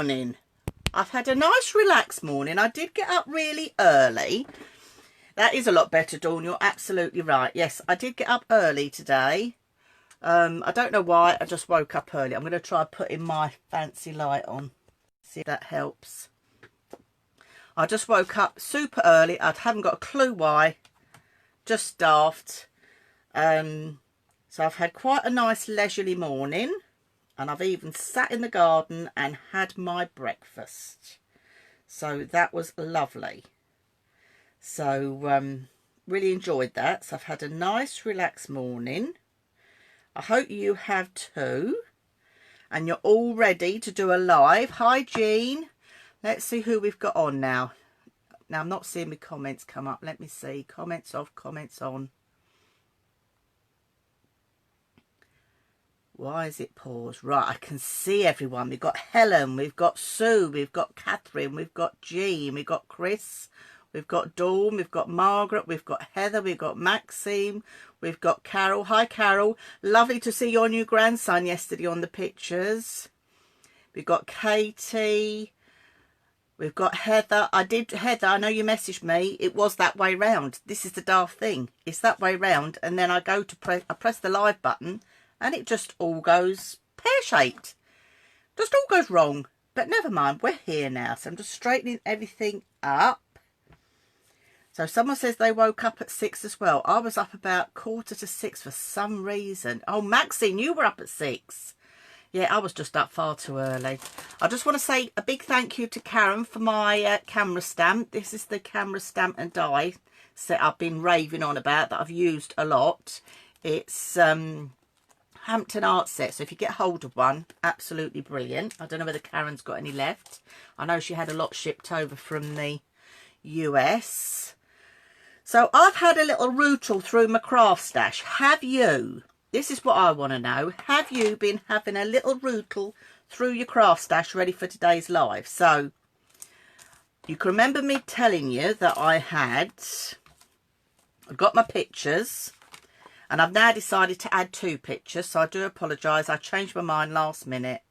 Morning. I've had a nice relaxed morning. I did get up really early. That is a lot better, Dawn. You're absolutely right. Yes, I did get up early today. I don't know why. I just woke up early. I'm going to try putting my fancy light on. See if that helps. I just woke up super early. I haven't got a clue why. Just daft. So I've had quite a nice leisurely morning. And I've even sat in the garden and had my breakfast. So that was lovely. So really enjoyed that. So I've had a nice relaxed morning. I hope you have too. And you're all ready to do a live. Hi Jean. Let's see who we've got on now. Now I'm not seeing my comments come up. Let me see. Comments off, comments on. Why is it paused? Right, I can see everyone. We've got Helen, we've got Sue, we've got Catherine, we've got Jean, we've got Chris, we've got Dawn, we've got Margaret, we've got Heather, we've got Maxine, we've got Carol. Hi Carol, lovely to see your new grandson yesterday on the pictures. We've got Katie, we've got Heather. Heather, I know you messaged me. It was that way round. This is the daft thing. It's that way round, and then I go to press the live button, and it just all goes pear-shaped. Just all goes wrong. But never mind, we're here now. So I'm just straightening everything up. So someone says they woke up at 6 as well. I was up about 5:45 for some reason. Oh, Maxine, you were up at 6. Yeah, I was just up far too early. I just want to say a big thank you to Karen for my camera stamp. This is the camera stamp and die set I've been raving on about that I've used a lot. It's Hampton Art Set, so if you get hold of one, absolutely brilliant. I don't know whether Karen's got any left. I know she had a lot shipped over from the US. So I've had a little rootle through my craft stash. Have you? This is what I want to know. Have you been having a little rootle through your craft stash ready for today's live? So you can remember me telling you that I've got my pictures. And I've now decided to add 2 pictures, so I do apologise. I changed my mind last minute.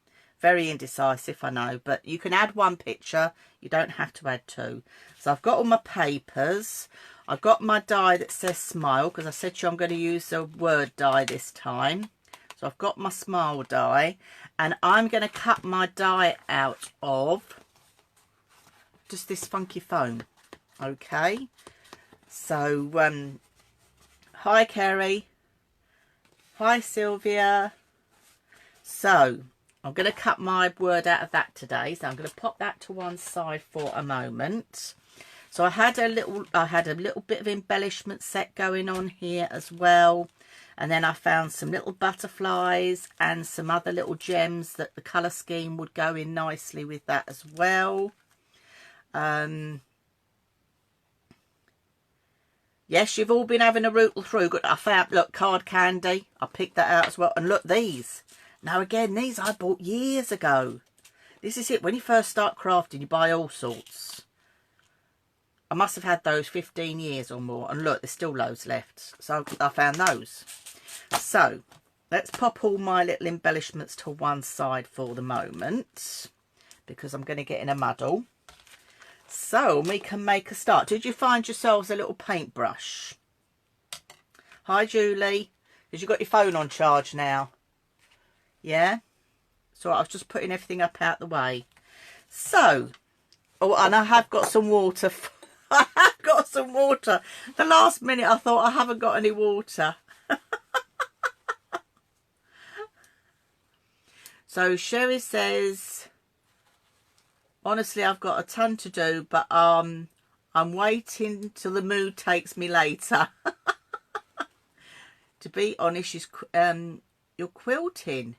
Very indecisive, I know. But you can add 1 picture. You don't have to add 2. So I've got all my papers. I've got my die that says smile, because I said to you I'm going to use the word die this time. So I've got my smile die. And I'm going to cut my die out of just this funky foam. Okay. So, hi Kerry. Hi Sylvia. So I'm going to cut my word out of that today. So I'm going to pop that to one side for a moment. So I had a little bit of embellishment set going on here as well. And then I found some little butterflies and some other little gems that the colour scheme would go in nicely with that as well. Yes, you've all been having a rootle through. Good. I found, look, card candy. I picked that out as well. And look, these. Now, again, these I bought years ago. This is it. When you first start crafting, you buy all sorts. I must have had those 15 years or more. And look, there's still loads left. So I found those. So let's pop all my little embellishments to one side for the moment, because I'm going to get in a muddle. So we can make a start. Did you find yourselves a little paintbrush? Hi Julie. Because you've got your phone on charge now. Yeah? So I was just putting everything up out the way. So, oh, and I have got some water. I have got some water. The last minute I thought I haven't got any water. So Sherry says, honestly, I've got a ton to do, but I'm waiting till the mood takes me later. To be honest, you're quilting.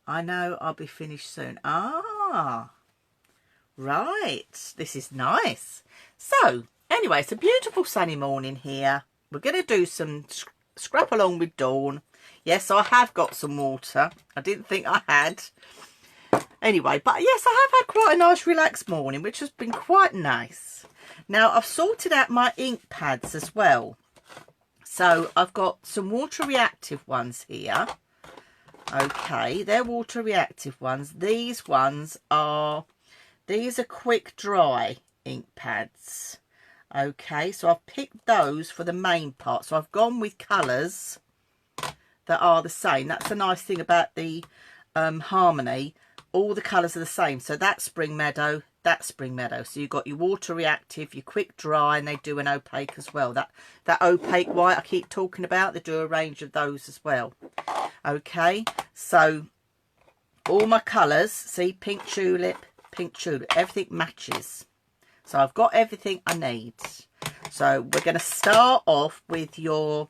I know I'll be finished soon. Ah, right. This is nice. So, anyway, it's a beautiful sunny morning here. We're going to do some scrap along with Dawn. Yes, I have got some water. I didn't think I had. Anyway, but yes, I have had quite a nice relaxed morning, which has been quite nice. Now, I've sorted out my ink pads as well. So, I've got some water reactive ones here. Okay, they're water reactive ones. These are quick dry ink pads. Okay, so I've picked those for the main part. So I've gone with colours that are the same. That's the nice thing about the Harmony. All the colours are the same. So that's Spring Meadow, that's Spring Meadow. So you've got your water reactive, your quick dry, and they do an opaque as well. That opaque white I keep talking about, they do a range of those as well. Okay, so all my colours, see, pink tulip, everything matches. So I've got everything I need. So we're going to start off with your,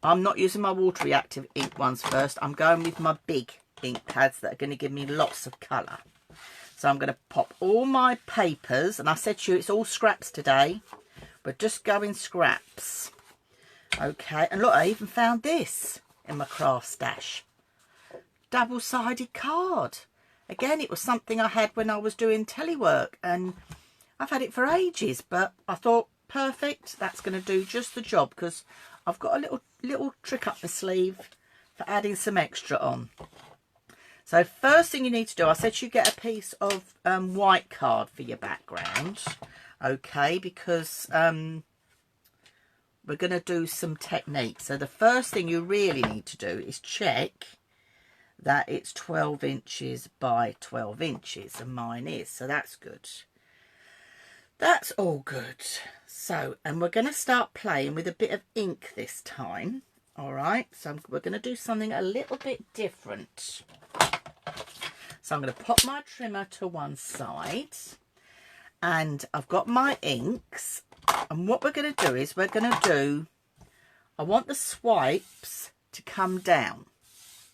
I'm not using my water reactive ink ones first. I'm going with my big ink pads that are going to give me lots of colour. So I'm going to pop all my papers, and I said to you it's all scraps today. We're just going scraps. Okay, and look, I even found this in my craft stash. Double-sided card. Again, it was something I had when I was doing telework, and I've had it for ages, but I thought, perfect, that's going to do just the job, because I've got a little trick up my sleeve for adding some extra on. So first thing you need to do, I said you get a piece of white card for your background, okay, because we're going to do some techniques. So the first thing you really need to do is check that it's 12 inches by 12 inches, and mine is, so that's good. That's all good. So, and we're going to start playing with a bit of ink this time. All right, so we're going to do something a little bit different. So I'm going to pop my trimmer to one side, and I've got my inks. And what we're going to do is I want the swipes to come down.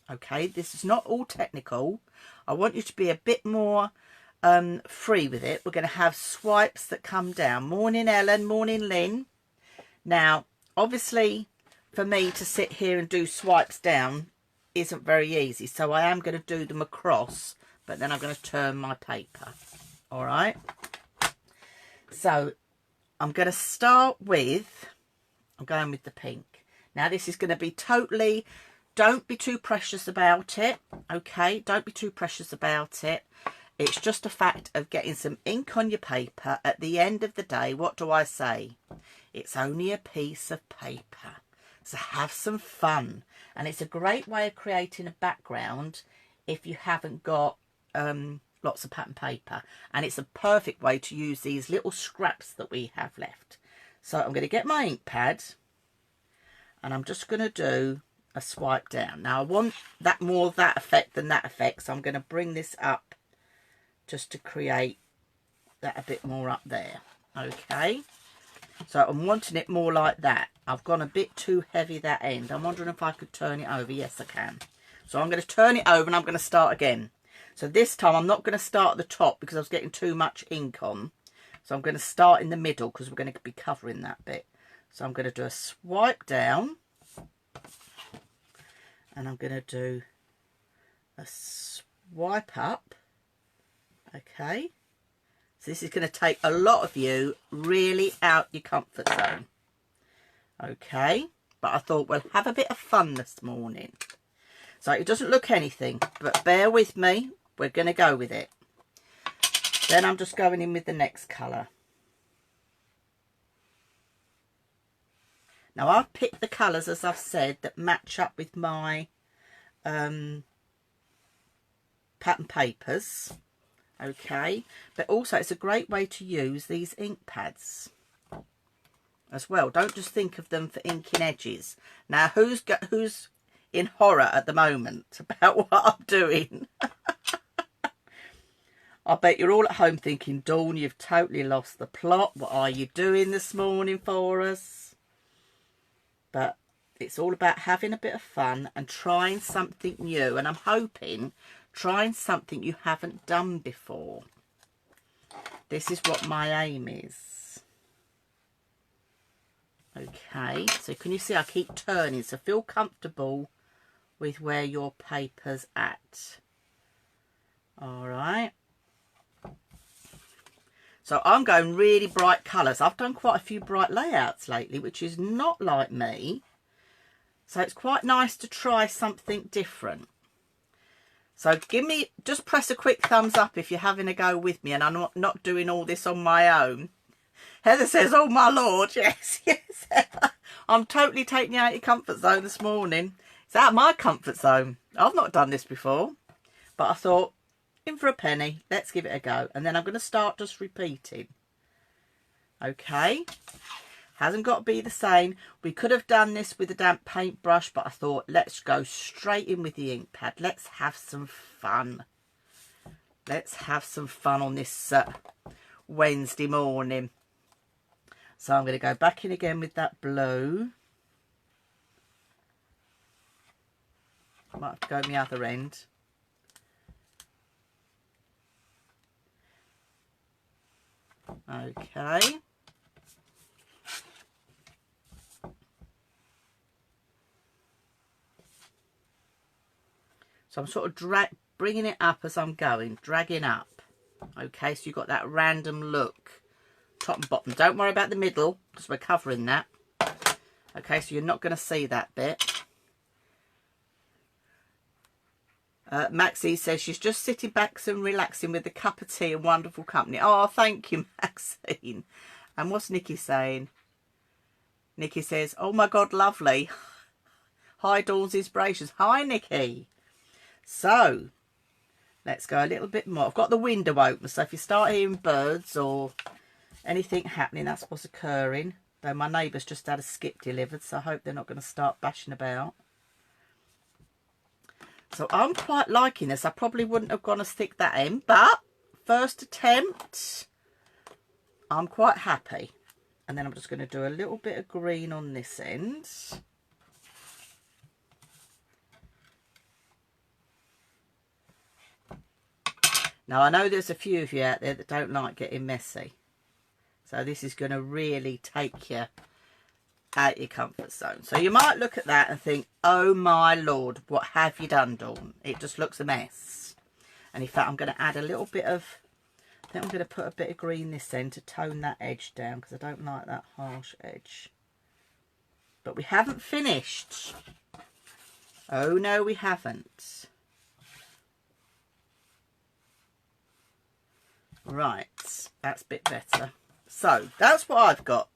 Okay, this is not all technical. I want you to be a bit more free with it. We're going to have swipes that come down. Morning Ellen, morning Lynn. Now obviously for me to sit here and do swipes down isn't very easy, so I am going to do them across, but then I'm going to turn my paper. All right, so I'm going to start with, I'm going with the pink. Now this is going to be totally, don't be too precious about it. Okay, don't be too precious about it. It's just a fact of getting some ink on your paper. At the end of the day, what do I say? It's only a piece of paper. So have some fun. And it's a great way of creating a background if you haven't got lots of pattern paper. And it's a perfect way to use these little scraps that we have left. So I'm going to get my ink pad, and I'm just going to do a swipe down. Now I want that more of that effect than that effect, so I'm going to bring this up just to create that a bit more up there. Okay, so I'm wanting it more like that. I've gone a bit too heavy that end. I'm wondering if I could turn it over. Yes, I can. So I'm going to turn it over and I'm going to start again. So this time I'm not going to start at the top because I was getting too much ink on. So I'm going to start in the middle because we're going to be covering that bit. So I'm going to do a swipe down, and I'm going to do a swipe up. Okay, so this is going to take a lot of you really out your comfort zone. Okay, but I thought we'll have a bit of fun this morning. So it doesn't look anything, but bear with me, we're going to go with it. Then I'm just going in with the next colour. Now I've picked the colours, as I've said, that match up with my pattern papers. Okay, but also it's a great way to use these ink pads as well. Don't just think of them for inking edges. Now who's in horror at the moment about what I'm doing? I bet you're all at home thinking, Dawn, you've totally lost the plot. What are you doing this morning for us? But it's all about having a bit of fun and trying something new. And I'm hoping trying something you haven't done before. This is what my aim is. Okay, so can you see I keep turning? So feel comfortable with where your paper's at. All right. So I'm going really bright colours. I've done quite a few bright layouts lately, which is not like me. So it's quite nice to try something different. So just press a quick thumbs up if you're having a go with me and I'm not doing all this on my own. Heather says, oh my Lord, yes, yes. I'm totally taking you out of your comfort zone this morning. It's out of my comfort zone. I've not done this before, but I thought, in for a penny, let's give it a go. And then I'm going to start just repeating. Okay. Hasn't got to be the same. We could have done this with a damp paintbrush, but I thought, let's go straight in with the ink pad. Let's have some fun. Let's have some fun on this Wednesday morning. So I'm going to go back in again with that blue. I might have to go on the other end. Okay. So I'm sort of bringing it up as I'm going, dragging up. Okay, so you've got that random look, top and bottom. Don't worry about the middle, because we're covering that. Okay, so you're not going to see that bit. Maxie says she's just sitting back and relaxing with a cup of tea and wonderful company. Oh, thank you, Maxine. And what's Nikki saying? Nikki says, oh my God, lovely. Hi, Dawn's Inspirations. Hi, Nikki. So, let's go a little bit more. I've got the window open, so if you start hearing birds or anything happening, that's what's occurring. Though my neighbour's just had a skip delivered, so I hope they're not going to start bashing about. So I'm quite liking this. I probably wouldn't have gone to stick that in, but first attempt, I'm quite happy. And then I'm just going to do a little bit of green on this end. Now, I know there's a few of you out there that don't like getting messy. So this is going to really take you out your comfort zone. So you might look at that and think, oh my Lord, what have you done, Dawn? It just looks a mess. And in fact, I'm going to add a little bit of, I think I'm going to put a bit of green this end to tone that edge down, because I don't like that harsh edge. But we haven't finished. Oh no, we haven't. Right, that's a bit better. So that's what I've got.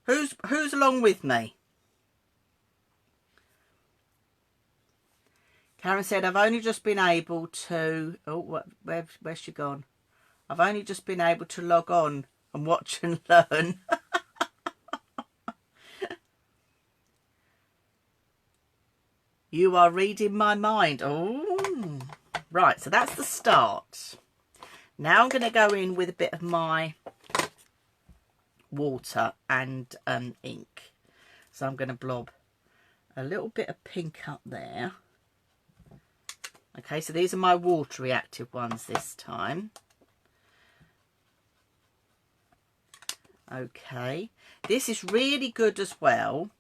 Who's along with me? Karen said, I've only just been able to... Oh, where's she gone? I've only just been able to log on and watch and learn. You are reading my mind. Oh, right, so that's the start. Now I'm going to go in with a bit of my water and ink. So I'm going to blob a little bit of pink up there. Okay, so these are my water reactive ones this time. Okay, this is really good as well.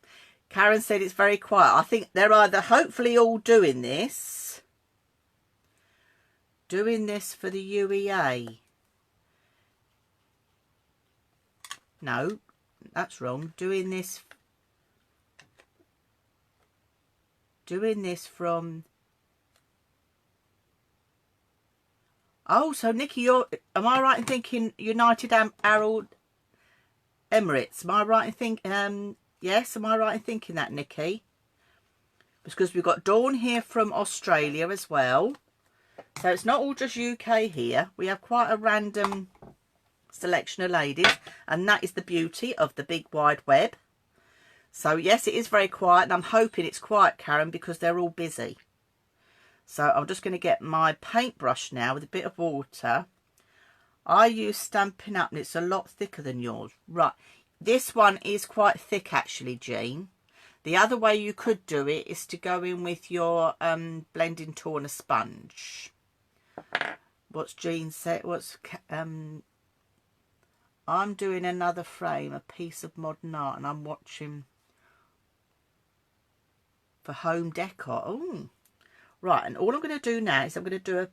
Karen said it's very quiet. I think they're either hopefully all doing this for the UEA. No, that's wrong. Doing this from... Oh, so Nikki, am I right in thinking United Arab Emirates? Am I right in thinking... yes, am I right in thinking that, Nikki? Because we've got Dawn here from Australia as well. So it's not all just UK here. We have quite a random selection of ladies. And that is the beauty of the big wide web. So yes, it is very quiet. And I'm hoping it's quiet, Karen, because they're all busy. So I'm just going to get my paintbrush now with a bit of water. I use Stampin' Up and it's a lot thicker than yours. Right. This one is quite thick actually, Jean. The other way you could do it is to go in with your blending tool and a sponge. What's Jean said? I'm doing another frame, a piece of modern art, and I'm watching for home decor. Oh, right. And all I'm going to do now is I'm going to do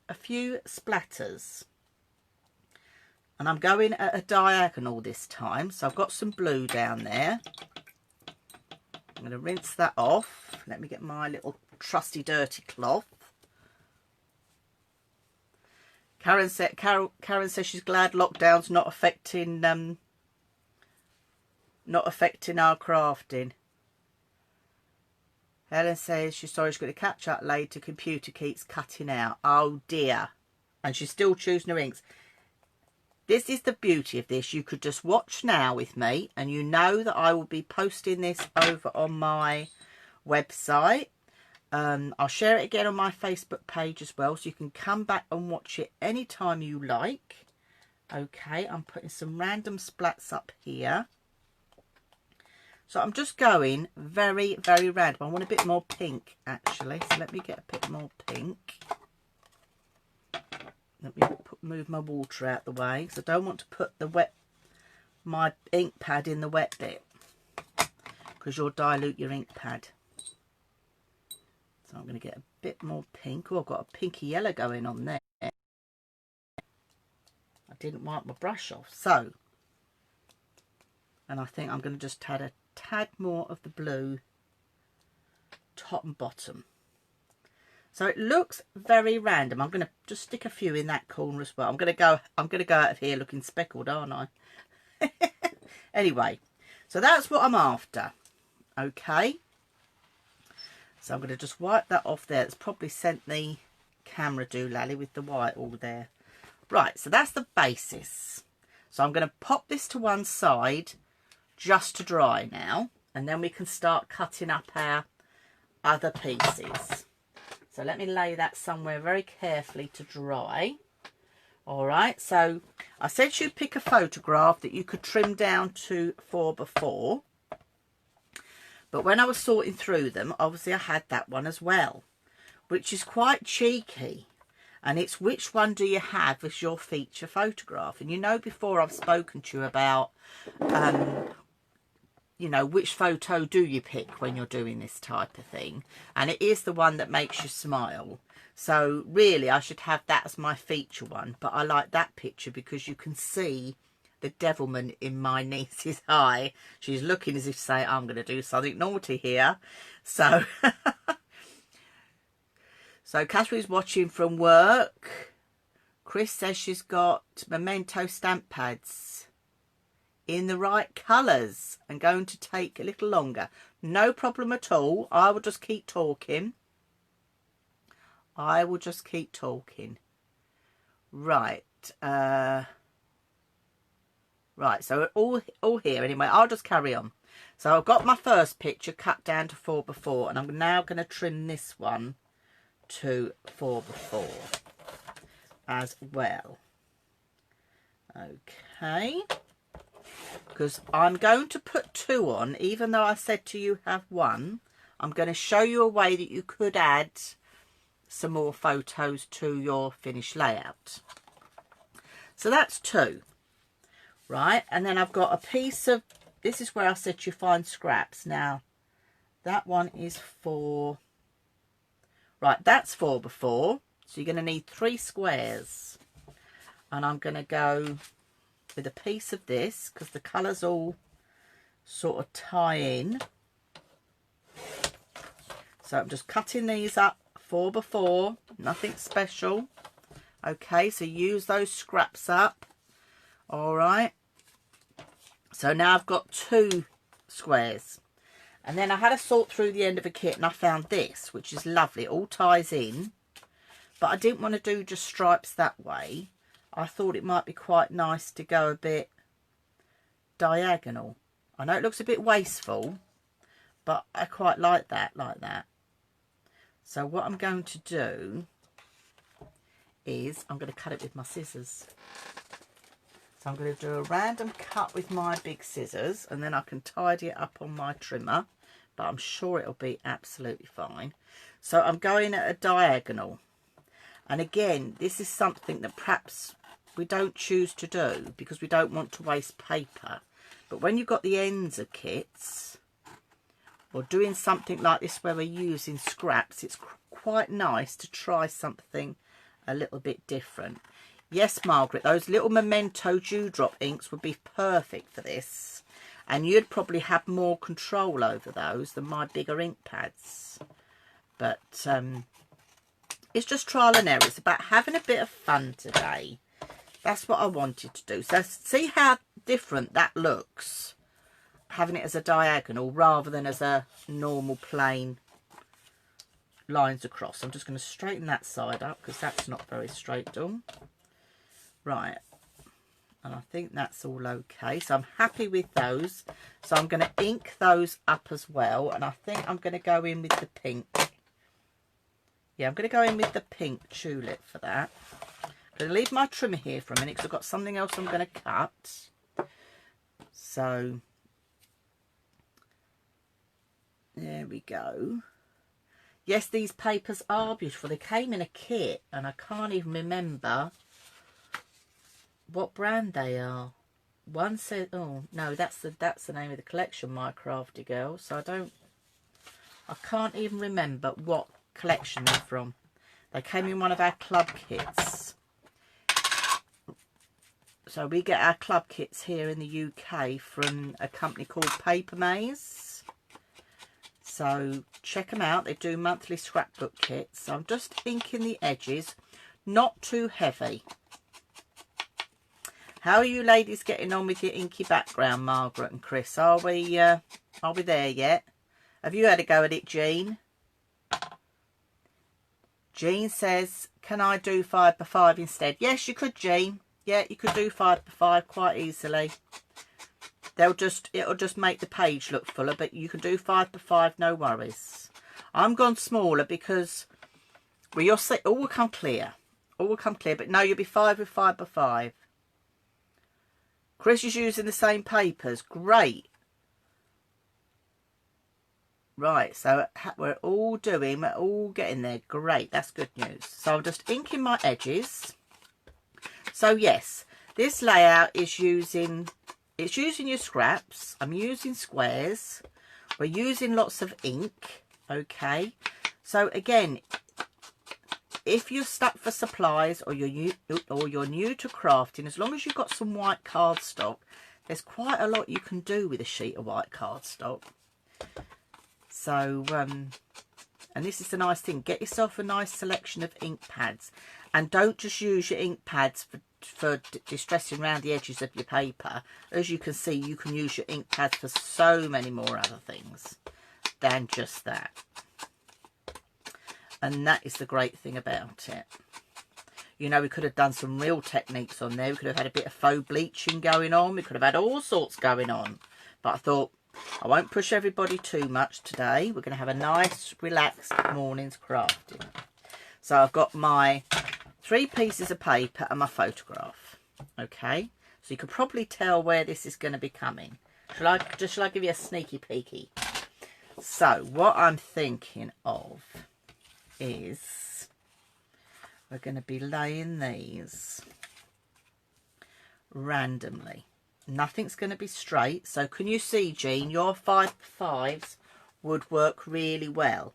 a few splatters. And I'm going at a diagonal this time. So I've got some blue down there. I'm going to rinse that off. Let me get my little trusty dirty cloth. Karen says she's glad lockdown's not affecting our crafting. Helen says she's sorry she's got to catch up later. Computer keeps cutting out. Oh dear. And she's still choosing her inks. This is the beauty of this. You could just watch now with me, and you know that I will be posting this over on my website. I'll share it again on my Facebook page as well, so you can come back and watch it anytime you like. Okay, I'm putting some random splats up here. So I'm just going very, very random. I want a bit more pink, actually. So let me get a bit more pink. Let me move my water out the way, because I don't want to put my ink pad in the wet bit, because you'll dilute your ink pad. So I'm going to get a bit more pink. Oh, I've got a pinky yellow going on there. I didn't wipe my brush off. So, and I think I'm going to just add a tad more of the blue top and bottom. So it looks very random. I'm going to just stick a few in that corner as well. I'm going to go out of here looking speckled, aren't I? Anyway, so that's what I'm after. Okay. So I'm going to just wipe that off there. It's probably sent the camera doolally with the white all there. Right, so that's the basis. So I'm going to pop this to one side just to dry now, and then we can start cutting up our other pieces. So let me lay that somewhere very carefully to dry. All right, so I said you'd pick a photograph that you could trim down to 4x4. But when I was sorting through them, obviously I had that one as well, which is quite cheeky. And it's which one do you have as your feature photograph? And you know, before I've spoken to you about, you know, which photo do you pick when you're doing this type of thing? And it is the one that makes you smile. So really, I should have that as my feature one. But I like that picture because you can see the devilment in my niece's eye. She's looking as if to say, I'm going to do something naughty here. So... So Catherine's watching from work. Chris says she's got Memento stamp pads in the right colours and going to take a little longer. No problem at all. I will just keep talking. I will just keep talking. Right. Right, so all here anyway. I'll just carry on. So I've got my first picture cut down to 4x4, and I'm now going to trim this one to 4x4 as well. Okay, because I'm going to put 2 on, even though I said to you have 1. I'm going to show you a way that you could add some more photos to your finished layout. So that's 2, right? And then I've got a piece of, this is where I said you find scraps. Now that one is 4. Right, that's 4x4, so you're going to need 3 squares. And I'm going to go with a piece of this, because the colours all sort of tie in. So I'm just cutting these up 4x4, nothing special. Okay, so use those scraps up. All right. So now I've got 2 squares. And then I had to sort through the end of a kit, and I found this, which is lovely. It all ties in. But I didn't want to do just stripes that way. I thought it might be quite nice to go a bit diagonal. I know it looks a bit wasteful, but I quite like that, So what I'm going to do is I'm going to cut it with my scissors. So I'm going to do a random cut with my big scissors, and then I can tidy it up on my trimmer. But I'm sure it'll be absolutely fine. So I'm going at a diagonal. And again, this is something that perhaps we don't choose to do because we don't want to waste paper. But when you've got the ends of kits, or doing something like this where we're using scraps, it's quite nice to try something a little bit different. Yes, Margaret, those little Memento dewdrop inks would be perfect for this. And you'd probably have more control over those than my bigger ink pads. But It's just trial and error. It's about having a bit of fun today. That's what I wanted to do. So see how different that looks, having it as a diagonal rather than as a normal plain lines across. I'm just going to straighten that side up because that's not very straight done. Right. And I think that's all okay. So I'm happy with those. So I'm going to ink those up as well. And I think I'm going to go in with the pink. Yeah, I'm going to go in with the pink tulip for that. I'm going to leave my trimmer here for a minute because I've got something else I'm going to cut. So there we go. Yes, these papers are beautiful. They came in a kit and I can't even remember what brand they are. One said, oh no, that's the name of the collection, My Crafty Girl. So I can't even remember what collection they're from. They came in one of our club kits. So we get our club kits here in the UK from a company called Paper Maze. So check them out. They do monthly scrapbook kits. So I'm just inking the edges, not too heavy. How are you ladies getting on with your inky background, Margaret and Chris? Are we there yet? Have you had a go at it, Jean? Jean says, can I do 5x5 instead? Yes, you could, Jean. Yeah, you could do 5x5 quite easily. It'll just make the page look fuller, but you can do 5x5, no worries. I'm gone smaller because, well, you'll see, all will come clear. All will come clear, but no, you'll be 5 with 5x5. Chris is using the same papers. Great. Right, so we're all getting there. Great, that's good news. So I'm just inking my edges. So yes, this layout is using your scraps. I'm using squares. We're using lots of ink. Okay. So again, if you're stuck for supplies or you're new to crafting, as long as you've got some white cardstock, there's quite a lot you can do with a sheet of white cardstock. So, and this is the nice thing, get yourself a nice selection of ink pads, and don't just use your ink pads for distressing around the edges of your paper. As you can see, you can use your ink pads for so many more other things than just that. And that is the great thing about it. You know, we could have done some real techniques on there. We could have had a bit of faux bleaching going on. We could have had all sorts going on. But I thought, I won't push everybody too much today. We're going to have a nice, relaxed morning's crafting. So I've got my 3 pieces of paper and my photograph. Okay, so you can probably tell where this is going to be coming. Shall I give you a sneaky peeky? So what I'm thinking of is we're going to be laying these randomly. Nothing's going to be straight. So can you see, Jean, your 5x5s would work really well.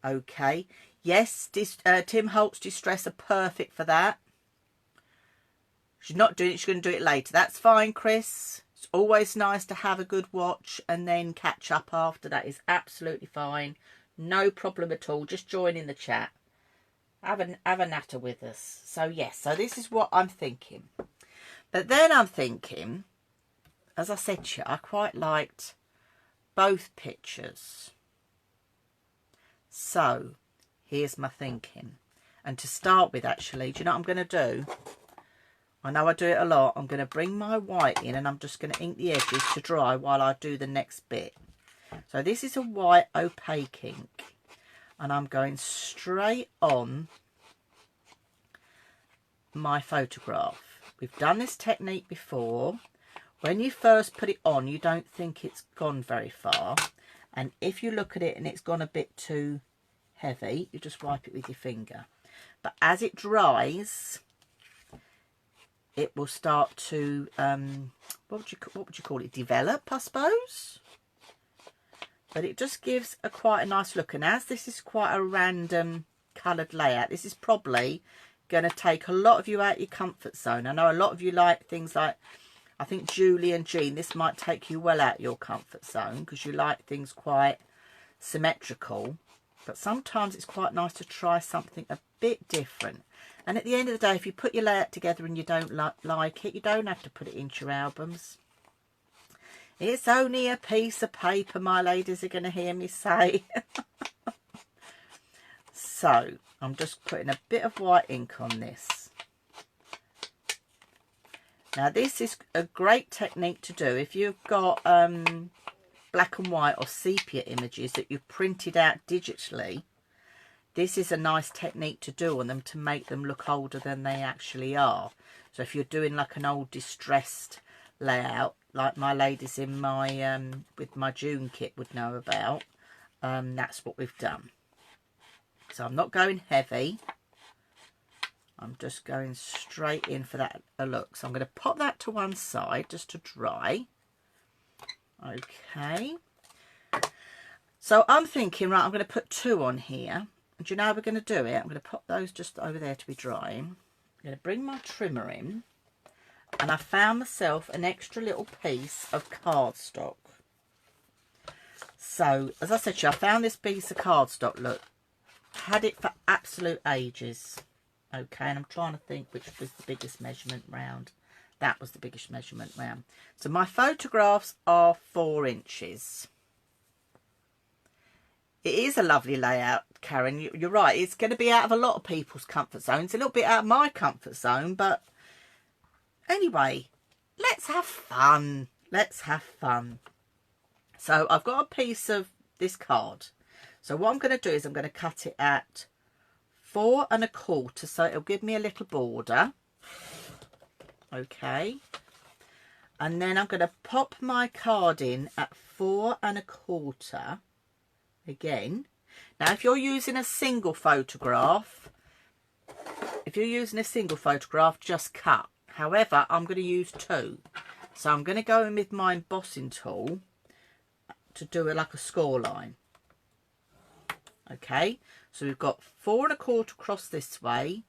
Okay. Yes, Tim Holtz Distress are perfect for that. She's not doing it. She's going to do it later. That's fine, Chris. It's always nice to have a good watch and then catch up after. That is absolutely fine. No problem at all. Just join in the chat. Have a natter with us. So, yes. So, this is what I'm thinking. But then I'm thinking, as I said to you, I quite liked both pictures. So, here's my thinking. And to start with, actually, do you know what I'm going to do? I know I do it a lot. I'm going to bring my white in and I'm just going to ink the edges to dry while I do the next bit. So this is a white opaque ink. And I'm going straight on my photograph. We've done this technique before. When you first put it on, you don't think it's gone very far. And if you look at it and it's gone a bit too heavy, you just wipe it with your finger. But as it dries, it will start to what would you call it, develop, I suppose. But it just gives quite a nice look. And as this is quite a random coloured layout, this is probably going to take a lot of you out your comfort zone. I know a lot of you like things like, I think Julie and Jean, this might take you well out your comfort zone because you like things quite symmetrical. but sometimes it's quite nice to try something a bit different. And at the end of the day, if you put your layout together and you don't like it, you don't have to put it into your albums. It's only a piece of paper, my ladies are going to hear me say. So I'm just putting a bit of white ink on this. Now this is a great technique to do if you've got black and white or sepia images that you've printed out digitally. This is a nice technique to do on them to make them look older than they actually are. So if you're doing like an old distressed layout, like my ladies in my with my June kit would know about, that's what we've done. So I'm not going heavy. I'm just going straight in for that look. So I'm going to pop that to one side just to dry. Okay. So I'm thinking, right, I'm going to put 2 on here. And do you know how we're going to do it? I'm going to pop those just over there to be drying. I'm going to bring my trimmer in. And I found myself an extra little piece of cardstock. So, as I said to you, I found this piece of cardstock, look. Had it for absolute ages. Okay, and I'm trying to think which was the biggest measurement round. That was the biggest measurement round. So my photographs are 4 inches. It is a lovely layout, Karen. You're right. It's going to be out of a lot of people's comfort zones. A little bit out of my comfort zone. But anyway, let's have fun. Let's have fun. So I've got a piece of this card. So what I'm going to do is I'm going to cut it at 4 1/4. So it'll give me a little border. Okay. And then I'm going to pop my card in at 4 1/4. Again. Now if you're using a single photograph, just cut. However, I'm going to use 2. So I'm going to go in with my embossing tool to do it like a score line. Okay, so we've got 4 1/4 across this way,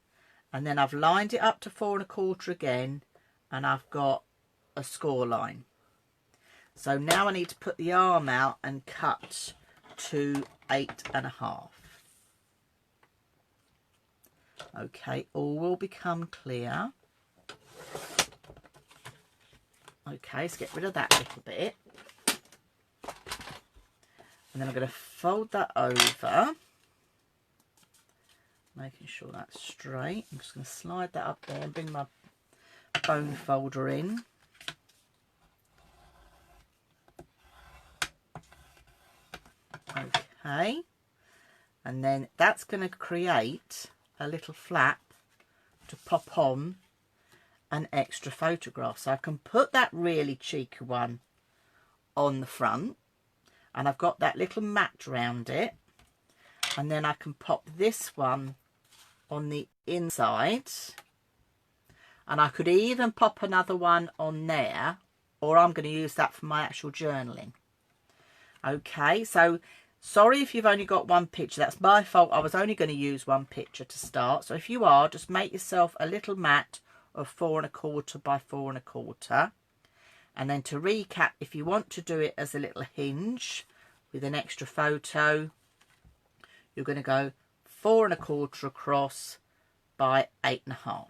and then I've lined it up to 4 1/4 again, and I've got a score line. So now I need to put the arm out and cut to 8 1/2. Okay, all will become clear. Okay, let's get rid of that little bit. And then I'm going to fold that over, making sure that's straight. I'm just going to slide that up there and bring my bone folder in. Okay, and then that's going to create a little flap to pop on an extra photograph. So I can put that really cheeky one on the front. And I've got that little mat round it. And then I can pop this one on the inside. And I could even pop another one on there. Or I'm going to use that for my actual journaling. Okay, so sorry if you've only got one picture. That's my fault. I was only going to use one picture to start. So if you are, just make yourself a little mat of 4 1/4 by 4 1/4. And then to recap, if you want to do it as a little hinge with an extra photo, you're going to go 4 1/4 across by 8 1/2.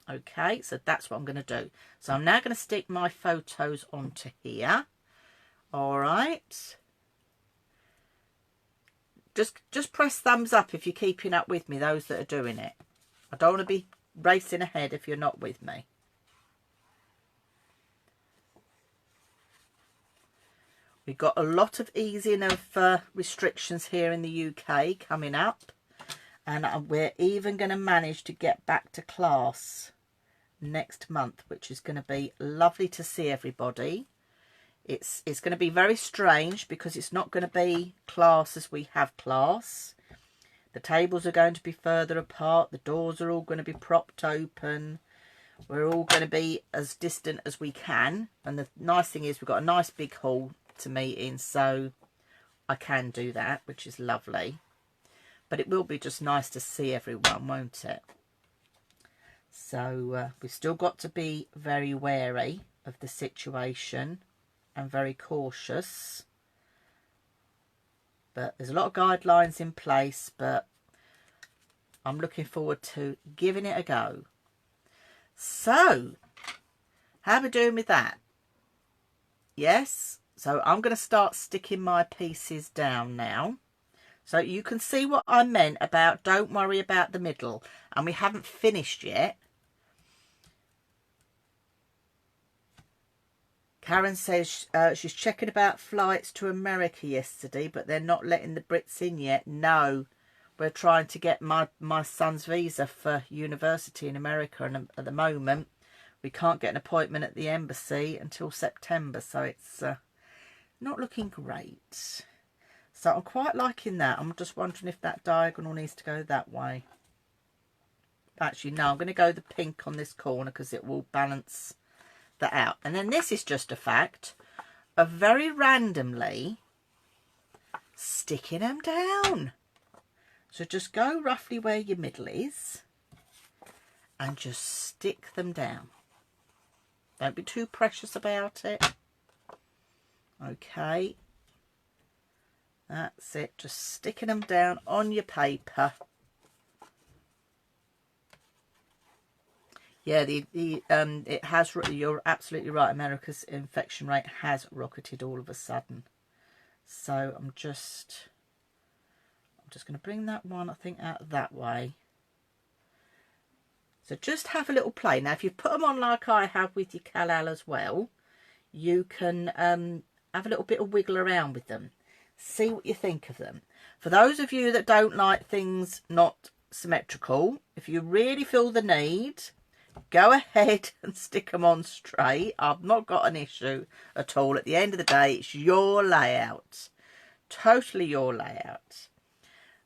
Okay, so that's what I'm going to do. So I'm now going to stick my photos onto here. All right. Just press thumbs up if you're keeping up with me, those that are doing it. I don't want to be racing ahead if you're not with me. We've got a lot of easing of restrictions here in the UK coming up. And we're even going to manage to get back to class next month, which is going to be lovely to see everybody. It's going to be very strange because it's not going to be class as we have class. The tables are going to be further apart. The doors are all going to be propped open. We're all going to be as distant as we can. And the nice thing is we've got a nice big hall to meet in, so I can do that, which is lovely. But it will be just nice to see everyone, won't it? So we've still got to be very wary of the situation and very cautious. But there's a lot of guidelines in place, but I'm looking forward to giving it a go. So, how are we doing with that? Yes, so I'm going to start sticking my pieces down now. So you can see what I meant about don't worry about the middle. And we haven't finished yet. Karen says she's checking about flights to America yesterday, but they're not letting the Brits in yet. No, we're trying to get my son's visa for university in America, and at the moment we can't get an appointment at the embassy until September, so it's not looking great. So I'm quite liking that. I'm just wondering if that diagonal needs to go that way. Actually, no, I'm going to go the pink on this corner because it will balance that out. And then this is just a fact of very randomly sticking them down. So just go roughly where your middle is and just stick them down. Don't be too precious about it. Okay. That's it. Just sticking them down on your paper. Yeah, it has. You're absolutely right. America's infection rate has rocketed all of a sudden. So I'm just going to bring that one, I think, out that way. So just have a little play. Now, if you put them on like I have with your Kalal as well, you can have a little bit of wiggle around with them. See what you think of them. For those of you that don't like things not symmetrical, if you really feel the need, go ahead and stick them on straight. I've not got an issue at all. At the end of the day, it's your layout. Totally your layout.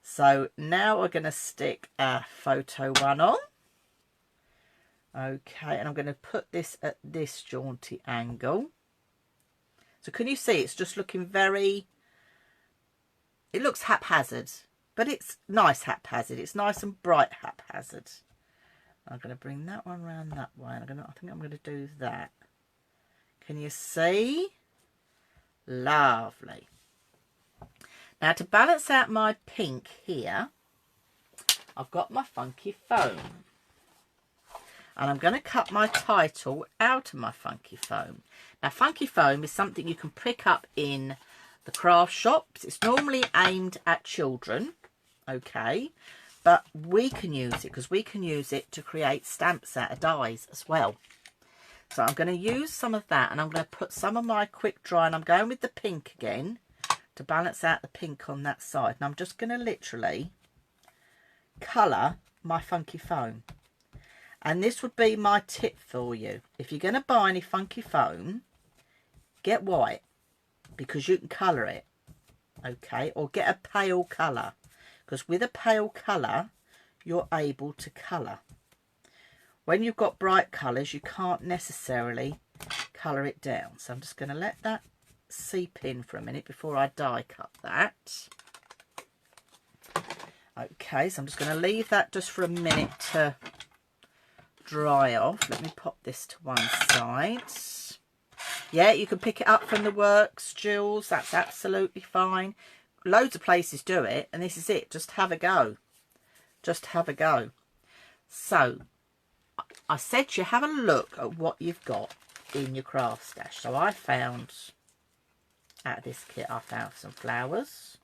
So now we're going to stick our photo one on. Okay, and I'm going to put this at this jaunty angle. So can you see it's just looking very... It looks haphazard, but it's nice haphazard. It's nice and bright haphazard. I'm going to bring that one round that way. I think I'm going to do that. Can you see? Lovely. Now to balance out my pink here, I've got my funky foam. And I'm going to cut my title out of my funky foam. Now funky foam is something you can pick up in the craft shops. It's normally aimed at children, okay, but we can use it because we can use it to create stamps out of dies as well. So I'm going to use some of that, and I'm going to put some of my quick dry, and I'm going with the pink again to balance out the pink on that side. And I'm just going to literally colour my funky foam. And this would be my tip for you. If you're going to buy any funky foam, get white, because you can colour it, okay, or get a pale colour, because with a pale colour you're able to colour. When you've got bright colours you can't necessarily colour it down. So I'm just going to let that seep in for a minute before I die cut that. Okay, so I'm just going to leave that just for a minute to dry off. Let me pop this to one side. Yeah, you can pick it up from the works, Jules. That's absolutely fine. Loads of places do it, and this is it. Just have a go. Just have a go. So, I said you have a look at what you've got in your craft stash. So I found, out of this kit, I found some flowers.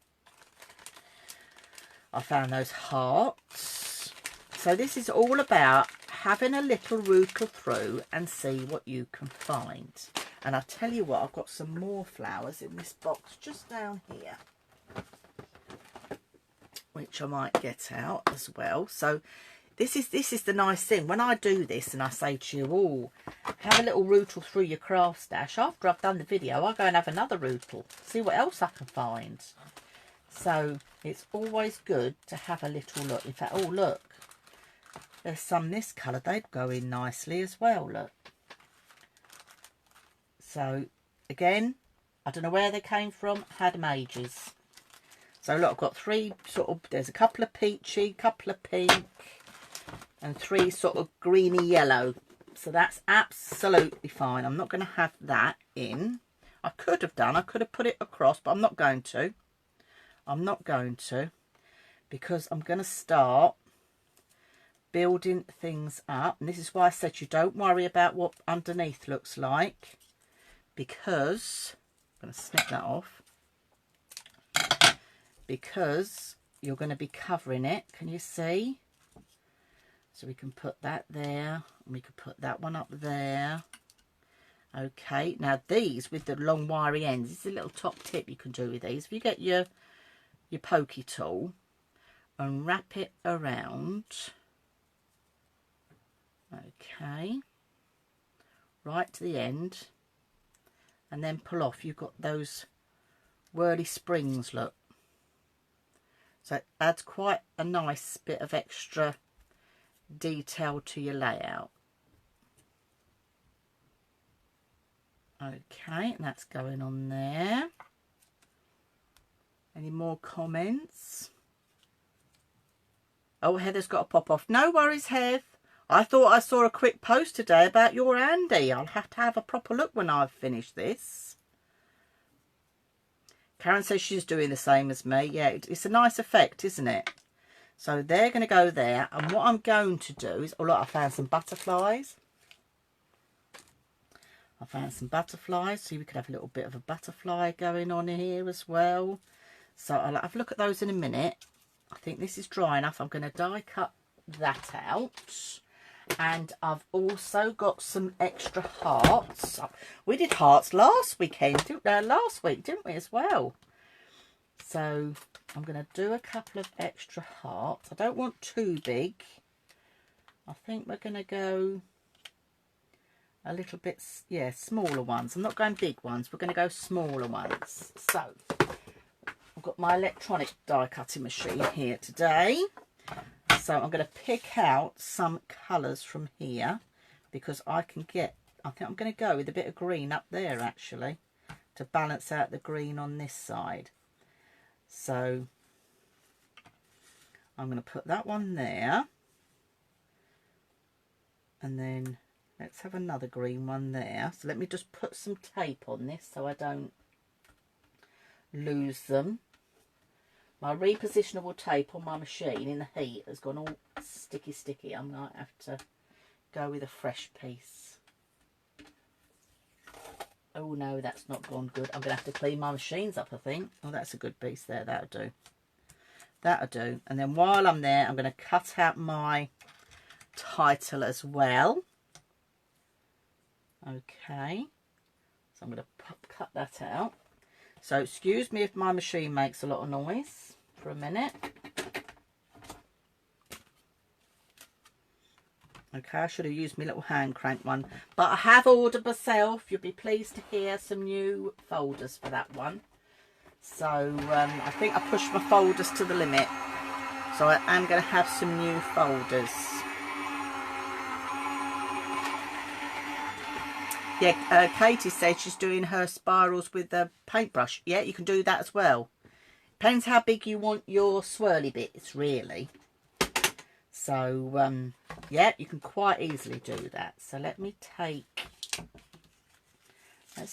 I found those hearts. So this is all about having a little rootle through and see what you can find. And I'll tell you what, I've got some more flowers in this box just down here, which I might get out as well. So this is the nice thing. When I do this and I say to you, oh, have a little rootle through your craft stash, after I've done the video, I'll go and have another rootle, see what else I can find. So it's always good to have a little look. In fact, oh, look, there's some this colour. They'd go in nicely as well, look. So, again, I don't know where they came from. Had them ages. So, look, I've got three sort of... There's a couple of peachy, couple of pink, and three sort of greeny yellow. So, that's absolutely fine. I'm not going to have that in. I could have done. I could have put it across, but I'm not going to. I'm not going to, because I'm going to start building things up. And this is why I said you don't worry about what underneath looks like, because I'm going to snip that off, because you're going to be covering it. Can you see? So we can put that there, and we could put that one up there. Okay, now these with the long wiry ends, this is a little top tip you can do with these. If you get your pokey tool and wrap it around, okay, right to the end, and then pull off, you've got those whirly springs, look. So it adds quite a nice bit of extra detail to your layout. Okay, and that's going on there. Any more comments? Oh, Heather's got to pop off. No worries, Heath. I thought I saw a quick post today about your Andy. I'll have to have a proper look when I've finished this. Karen says she's doing the same as me. Yeah, it's a nice effect, isn't it? So they're going to go there. And what I'm going to do is... Oh, look, I found some butterflies. I found some butterflies. See, we could have a little bit of a butterfly going on here as well. So I'll have a look at those in a minute. I think this is dry enough. I'm going to die cut that out. And I've also got some extra hearts. We did hearts last week, didn't we, as well? So I'm going to do a couple of extra hearts. I don't want too big. I think we're going to go a little bit, yeah, smaller ones. I'm not going big ones. We're going to go smaller ones. So I've got my electronic die cutting machine here today. So I'm going to pick out some colours from here, because I think I'm going to go with a bit of green up there actually to balance out the green on this side. So I'm going to put that one there, and then let's have another green one there. So let me just put some tape on this so I don't lose them. My repositionable tape on my machine in the heat has gone all sticky. I might have to go with a fresh piece. Oh no, that's not gone good. I'm going to have to clean my machines up, I think. Oh, that's a good piece there. That'll do. That'll do. And then while I'm there, I'm going to cut out my title as well. Okay. So I'm going to cut that out. So excuse me if my machine makes a lot of noise for a minute. Okay, I should have used my little hand crank one. But I have ordered myself, you'll be pleased to hear, some new folders for that one. So I think I pushed my folders to the limit. So I am going to have some new folders. Yeah, Katie said she's doing her spirals with the paintbrush. Yeah, you can do that as well. Depends how big you want your swirly bits, really. So, yeah, you can quite easily do that. So let's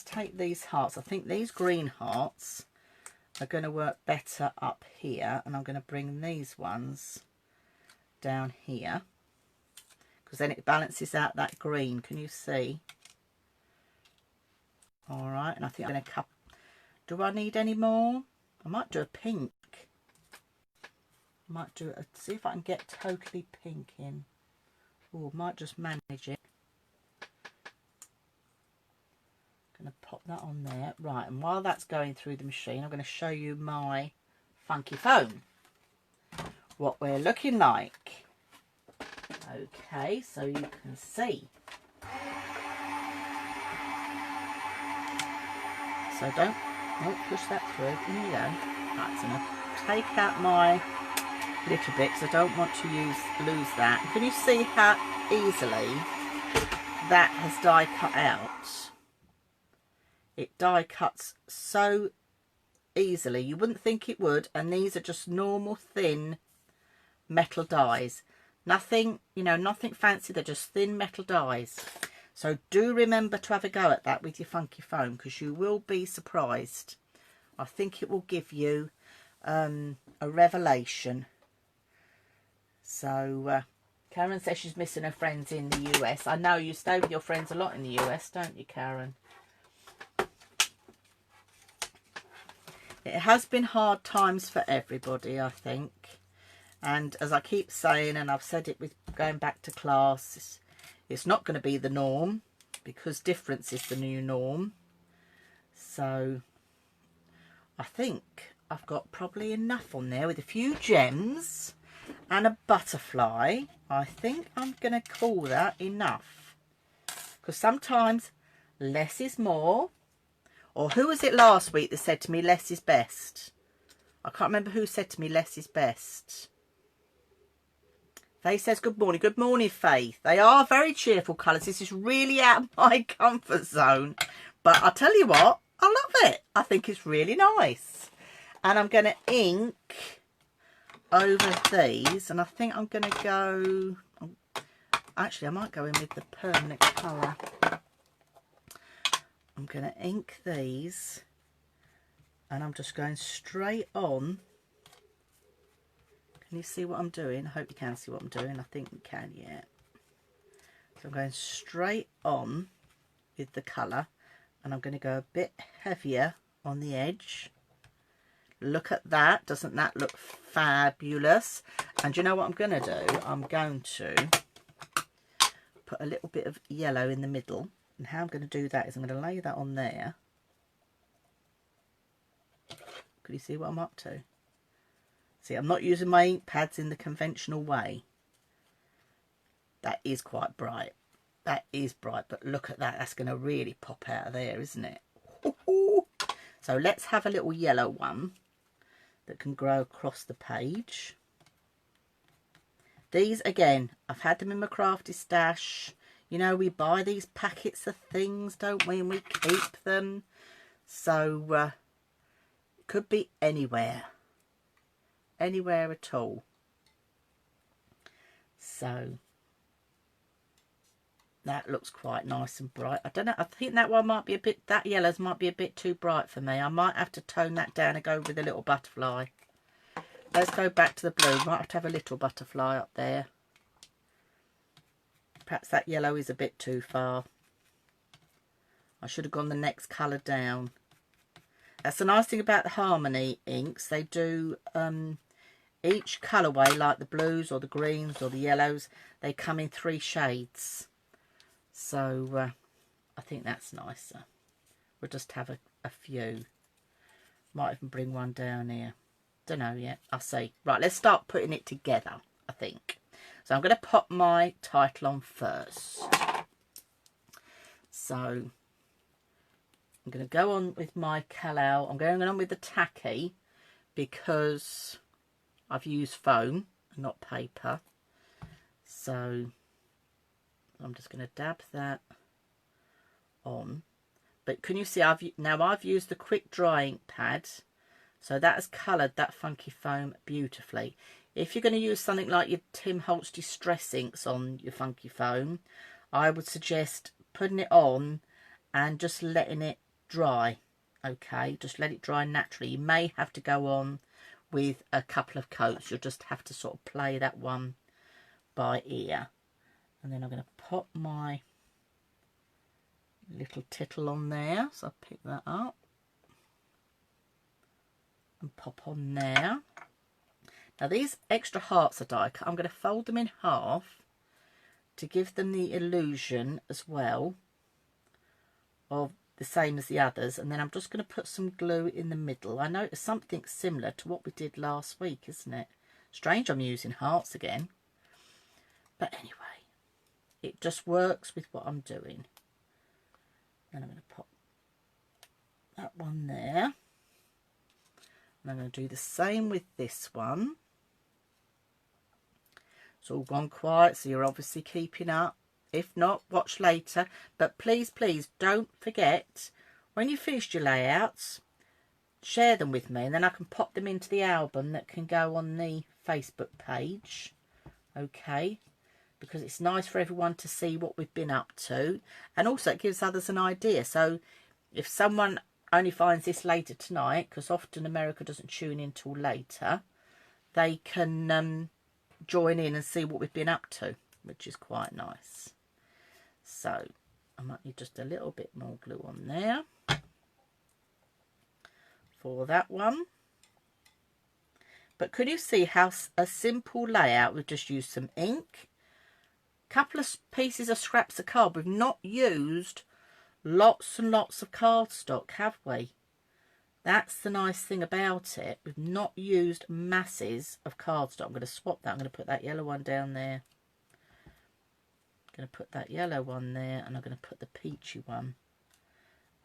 take these hearts. I think these green hearts are going to work better up here. And I'm going to bring these ones down here, because then it balances out that green. Can you see? All right, and I think I'm going to cut. Do I need any more? I might do a pink. I might do it. See if I can get totally pink in. Oh, might just manage it. Going to pop that on there. Right, and while that's going through the machine, I'm going to show you my funky foam. What we're looking like. Okay, so you can see. So don't push that through. There you go. Right, so I'm going to take out my little bit, because I don't want to lose that. Can you see how easily that has die cut out? It die cuts so easily. You wouldn't think it would, and these are just normal thin metal dies. Nothing, you know, nothing fancy. They're just thin metal dies. So do remember to have a go at that with your funky foam, because you will be surprised. I think it will give you a revelation. So Karen says she's missing her friends in the US. I know you stay with your friends a lot in the US, don't you, Karen? It has been hard times for everybody, I think. And as I keep saying, and I've said it with going back to class, it's not going to be the norm, because difference is the new norm. So I think I've got probably enough on there with a few gems and a butterfly. I think I'm going to call that enough, because sometimes less is more. Or who was it last week that said to me less is best? I can't remember who said to me less is best. Faith says good morning. Good morning, Faith. They are very cheerful colours. This is really out of my comfort zone, but I'll tell you what, I love it. I think it's really nice. And I'm going to ink over these, and I think I'm going to go, actually I might go in with the permanent colour. I'm going to ink these, and I'm just going straight on. Can you see what I'm doing? I hope you can see what I'm doing. I think you can, yeah. So I'm going straight on with the colour, and I'm going to go a bit heavier on the edge. Look at that. Doesn't that look fabulous? And you know what I'm going to do? I'm going to put a little bit of yellow in the middle. And how I'm going to do that is I'm going to lay that on there. Can you see what I'm up to? See, I'm not using my ink pads in the conventional way. That is quite bright. That is bright, but look at that. That's going to really pop out of there, isn't it? So let's have a little yellow one that can grow across the page. These, again, I've had them in my crafty stash. You know, we buy these packets of things, don't we? And we keep them. So, it could be anywhere. Anywhere at all. So, that looks quite nice and bright. I don't know, I think that one might be a bit, that yellows might be a bit too bright for me. I might have to tone that down and go with a little butterfly. Let's go back to the blue. Might have to have a little butterfly up there. Perhaps that yellow is a bit too far. I should have gone the next colour down. That's the nice thing about the Harmony inks. They do each colourway, like the blues or the greens or the yellows, they come in 3 shades. So I think that's nicer. We'll just have a few. Might even bring one down here. Don't know yet. I'll see. Right, let's start putting it together, I think. So I'm going to pop my title on first. So I'm going to go on with my Kal-El. I'm going on with the tacky because I've used foam and not paper. So I'm just going to dab that on. But can you see, I've used the quick dry ink pad. So that has coloured that funky foam beautifully. If you're going to use something like your Tim Holtz Distress inks on your funky foam, I would suggest putting it on and just letting it dry. Okay, just let it dry naturally. You may have to go on with a couple of coats. You'll just have to sort of play that one by ear. And then I'm going to pop my little tittle on there. So I'll pick that up and pop on there. Now these extra hearts are die cut. I'm going to fold them in half to give them the illusion as well of the same as the others. And then I'm just going to put some glue in the middle. I know it's something similar to what we did last week, isn't it? Strange I'm using hearts again. But anyway, it just works with what I'm doing. And I'm going to pop that one there. And I'm going to do the same with this one. It's all gone quiet, so you're obviously keeping up. If not, watch later. But please, please don't forget, when you've finished your layouts, share them with me, and then I can pop them into the album that can go on the Facebook page. Okay, because it's nice for everyone to see what we've been up to, and also it gives others an idea. So if someone only finds this later tonight, because often America doesn't tune in till later, they can join in and see what we've been up to, which is quite nice. So I might need just a little bit more glue on there for that one. But could you see how a simple layout? We've just used some ink, couple of pieces of scraps of card. We've not used lots and lots of cardstock, have we? That's the nice thing about it. We've not used masses of cardstock. I'm going to swap that. I'm going to put that yellow one down there. I'm going to put that yellow one there, and I'm going to put the peachy one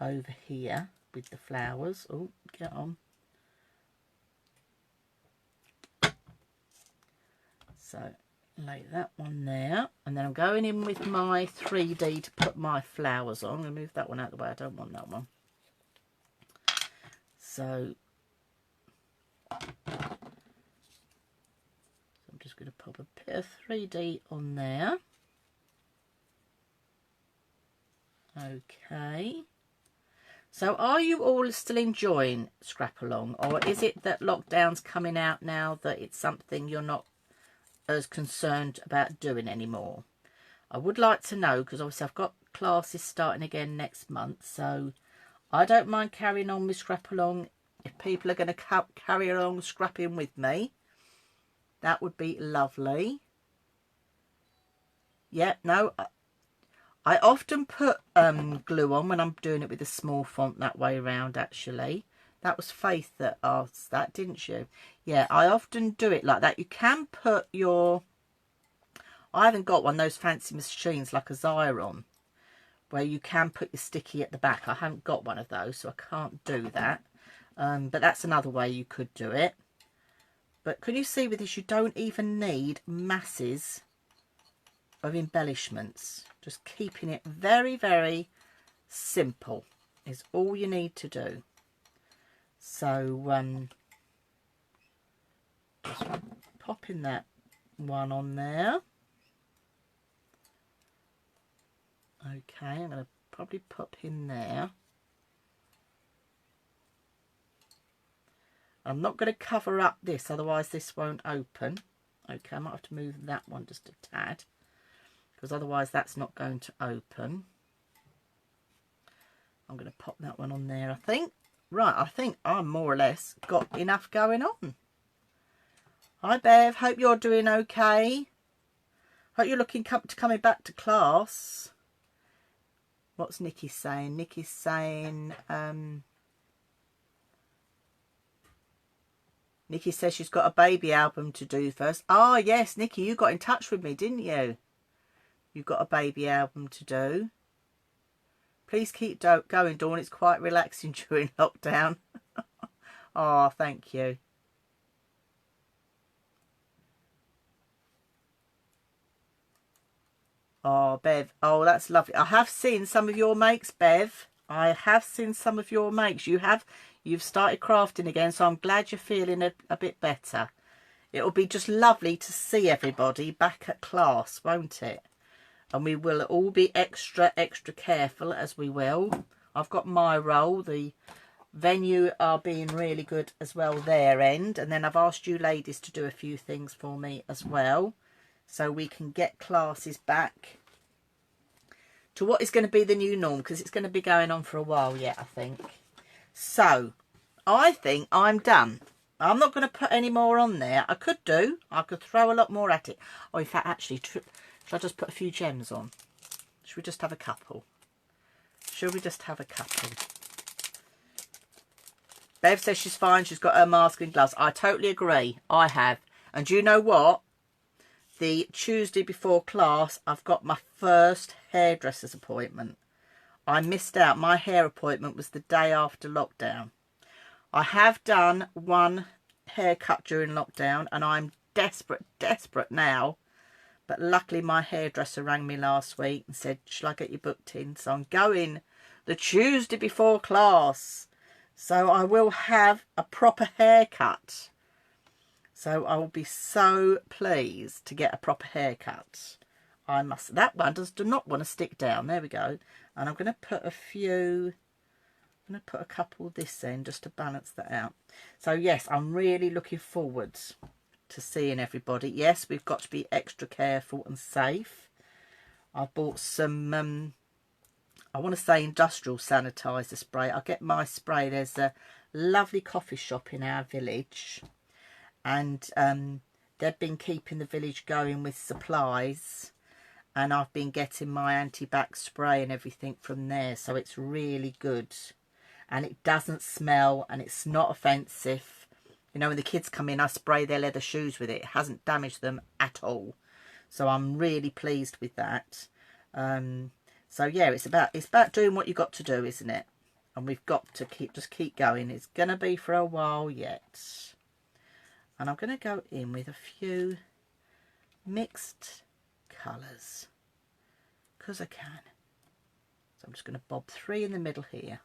over here with the flowers. Oh, get on. So lay that one there, and then I'm going in with my 3D to put my flowers on. I'm going to move that one out of the way. I don't want that one. So I'm just going to pop a bit of 3D on there. Okay. So are you all still enjoying Scrap Along, or is it that lockdown's coming out now that it's something you're not as concerned about doing anymore? I would like to know, because obviously I've got classes starting again next month, so I don't mind carrying on with Scrap Along. If people are going to carry along scrapping with me, that would be lovely. Yeah, no, I often put glue on when I'm doing it with a small font that way around, actually. That was Faith that asked that, didn't you? Yeah, I often do it like that. You can put your... I haven't got one of those fancy machines like a Xyron, where you can put your sticky at the back. I haven't got one of those, so I can't do that. But that's another way you could do it. But can you see with this, you don't even need masses of embellishments. Just keeping it very, very simple is all you need to do. So just popping that one on there. Okay, I'm going to probably pop in there. I'm not going to cover up this, otherwise this won't open. Okay, I might have to move that one just a tad, because otherwise that's not going to open. I'm going to pop that one on there, I think. Right, I think I'm more or less got enough going on. Hi Bev, hope you're doing okay. Hope you're looking to coming back to class. What's Nikki saying? Nikki's saying... Nikki says she's got a baby album to do first. Ah, yes, Nikki, you got in touch with me, didn't you? You've got a baby album to do. Please keep going, Dawn. It's quite relaxing during lockdown. Oh, thank you. Oh, Bev. Oh, that's lovely. I have seen some of your makes, Bev. I have seen some of your makes. You've started crafting again, so I'm glad you're feeling a bit better. It'll be just lovely to see everybody back at class, won't it? And we will all be extra careful, as we will. I've got my role. The venue are being really good as well, their end. And then I've asked you ladies to do a few things for me as well, so we can get classes back to what is going to be the new norm, because it's going to be going on for a while yet, I think. So, I think I'm done. I'm not going to put any more on there. I could throw a lot more at it. Oh, in fact, actually, should I just put a few gems on? Should we just have a couple? Should we just have a couple? Bev says she's fine. She's got her mask and gloves. I totally agree. I have. And you know what? The Tuesday before class, I've got my first hairdresser's appointment. I missed out. My hair appointment was the day after lockdown. I have done one haircut during lockdown, and I'm desperate now. But luckily my hairdresser rang me last week and said, shall I get you booked in? So I'm going the Tuesday before class. So I will have a proper haircut. So I will be so pleased to get a proper haircut. I must. That one does not want to stick down. There we go. And I'm going to put a few I'm going to put a couple this end just to balance that out. So yes, I'm really looking forward to seeing everybody. Yes, we've got to be extra careful and safe. I bought some, I want to say industrial sanitizer spray. I'll get my spray. There's a lovely coffee shop in our village, and they've been keeping the village going with supplies, and I've been getting my anti-bac spray and everything from there, so it's really good, and it doesn't smell, and it's not offensive. You know, when the kids come in, I spray their leather shoes with it. It hasn't damaged them at all, so I'm really pleased with that. So yeah, it's about doing what you got to do, isn't it? And we've got to keep going. It's gonna be for a while yet. And I'm gonna go in with a few mixed colours because I can. So I'm just gonna bob 3 in the middle here.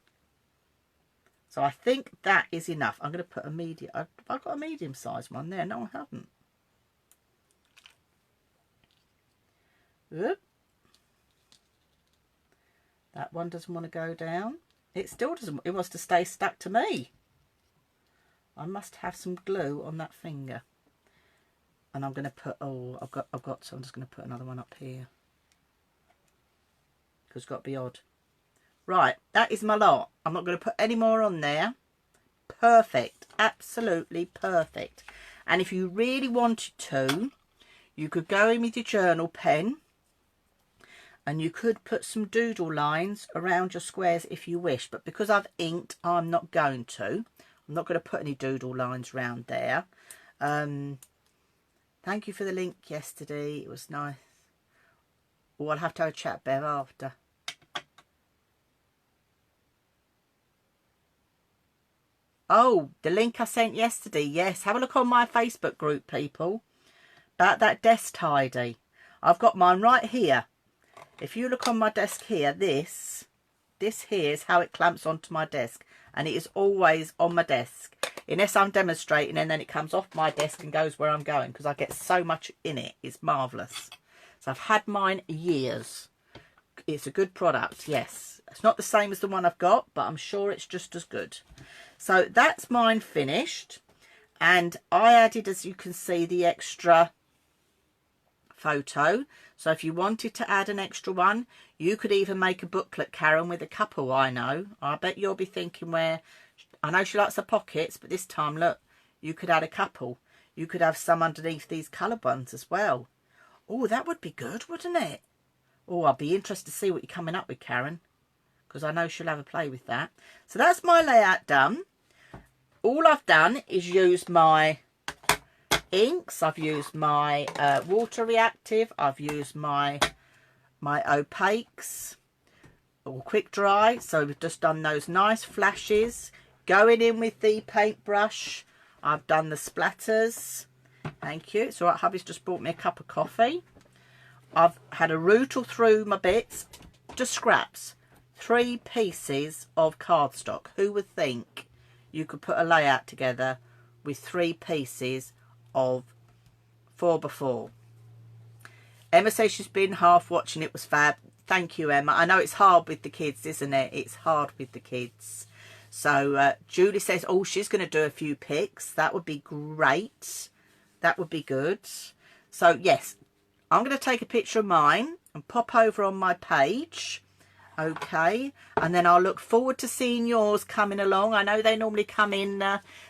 So I think that is enough. I'm gonna put a medium. I've got a medium sized one there. No, I haven't. Oop. That one doesn't want to go down. It still doesn't. It wants to stay stuck to me. I must have some glue on that finger. And I'm going to put, oh, I've got, so I'm just going to put another one up here. Because it's got to be odd. Right, that is my lot. I'm not going to put any more on there. Perfect. Absolutely perfect. And if you really wanted to, you could go in with your journal pen. And you could put some doodle lines around your squares if you wish. But because I've inked, I'm not going to. I'm not going to put any doodle lines around there. Thank you for the link yesterday. It was nice. Oh, I'll have to have a chat, Bev, after. Oh, the link I sent yesterday. Yes, have a look on my Facebook group, people. About that desk tidy. I've got mine right here. If you look on my desk here, this here is how it clamps onto my desk. And it is always on my desk. Unless I'm demonstrating, and then it comes off my desk and goes where I'm going. Because I get so much in it. It's marvellous. So I've had mine years. It's a good product, yes. It's not the same as the one I've got, but I'm sure it's just as good. So that's mine finished. And I added, as you can see, the extra photo. So if you wanted to add an extra one, you could even make a booklet, Karen, with a couple. I know. I bet you'll be thinking, where I know she likes her pockets, but this time, look, you could add a couple. You could have some underneath these coloured ones as well. Oh, that would be good, wouldn't it? Oh, I'll be interested to see what you're coming up with, Karen, because I know she'll have a play with that. So that's my layout done. All I've done is use my inks. I've used my water reactive. I've used my opaques, or quick dry. So we've just done those nice flashes. Going in with the paintbrush, I've done the splatters. Thank you. It's all right, hubby's just bought me a cup of coffee. I've had a rootle through my bits. Just scraps. 3 pieces of cardstock. Who would think you could put a layout together with 3 pieces of 4x4? Emma says she's been half watching. It was fab. Thank you, Emma. I know it's hard with the kids, isn't it? It's hard with the kids. So Julie says, oh, she's going to do a few pics. That would be great. That would be good. So yes, I'm going to take a picture of mine and pop over on my page. Okay, and then I'll look forward to seeing yours coming along. I know they normally come in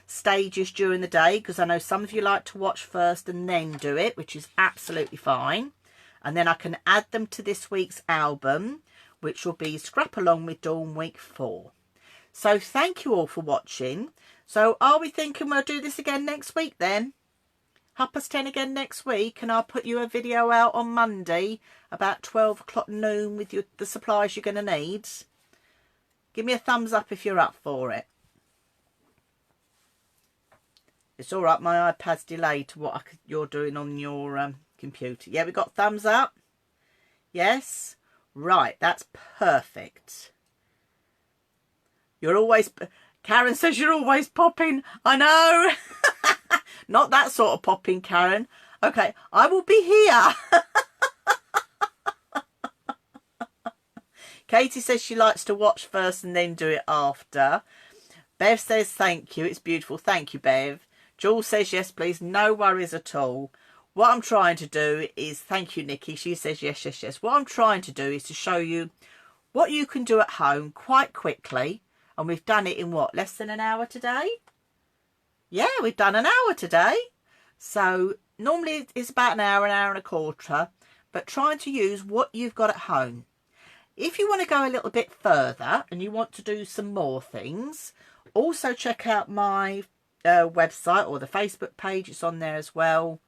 stages during the day, because I know some of you like to watch first and then do it, which is absolutely fine. And then I can add them to this week's album, which will be Scrap Along with Dawn week 4. So thank you all for watching. So are we thinking we'll do this again next week then? 10:30 again next week, and I'll put you a video out on Monday about 12 o'clock noon with the supplies you're going to need. Give me a thumbs up if you're up for it. It's all right, my iPad's delayed to what you're doing on your computer. Yeah, we got thumbs up. Yes, right, that's perfect. You're always, Karen says you're always popping. I know. Not that sort of popping, Karen. Okay, I will be here. Katie says she likes to watch first and then do it after. Bev says thank you. It's beautiful. Thank you, Bev. Jules says yes, please. No worries at all. What I'm trying to do is, thank you, Nikki. She says yes, yes, yes. What I'm trying to do is to show you what you can do at home quite quickly. And we've done it in what, less than an hour today? Yeah, we've done an hour today. So normally it's about an hour and a quarter. But trying to use what you've got at home. If you want to go a little bit further and you want to do some more things, also check out my website or the Facebook page. It's on there as well.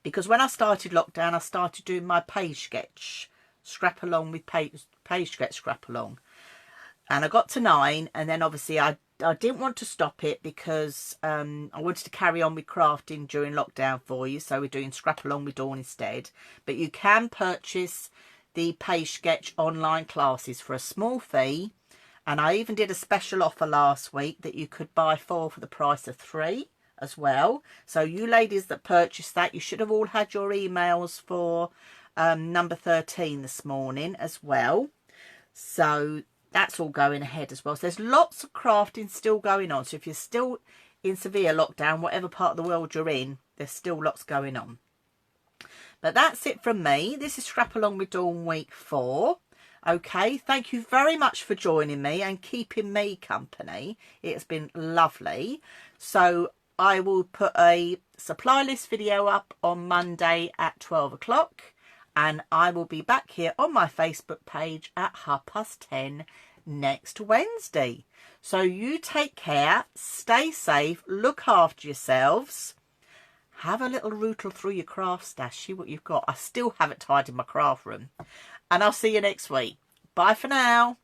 Because when I started lockdown, I started doing my page sketch scrap along with page sketch scrap along. And I got to 9, and then obviously I didn't want to stop it because I wanted to carry on with crafting during lockdown for you. So we're doing scrap along with Dawn instead. But you can purchase the page sketch online classes for a small fee. And I even did a special offer last week that you could buy 4 for the price of 3 as well. So you ladies that purchased that, you should have all had your emails for number 13 this morning as well. So that's all going ahead as well. So there's lots of crafting still going on. So if you're still in severe lockdown, whatever part of the world you're in, there's still lots going on. But that's it from me. This is Scrap Along with Dawn week 4. Okay, thank you very much for joining me and keeping me company. It's been lovely. So I will put a supply list video up on Monday at 12 o'clock. And I will be back here on my Facebook page at 10:30 next Wednesday. So you take care, stay safe, look after yourselves. Have a little rootle through your craft stash, see what you've got. I still haven't tidied my craft room. And I'll see you next week. Bye for now.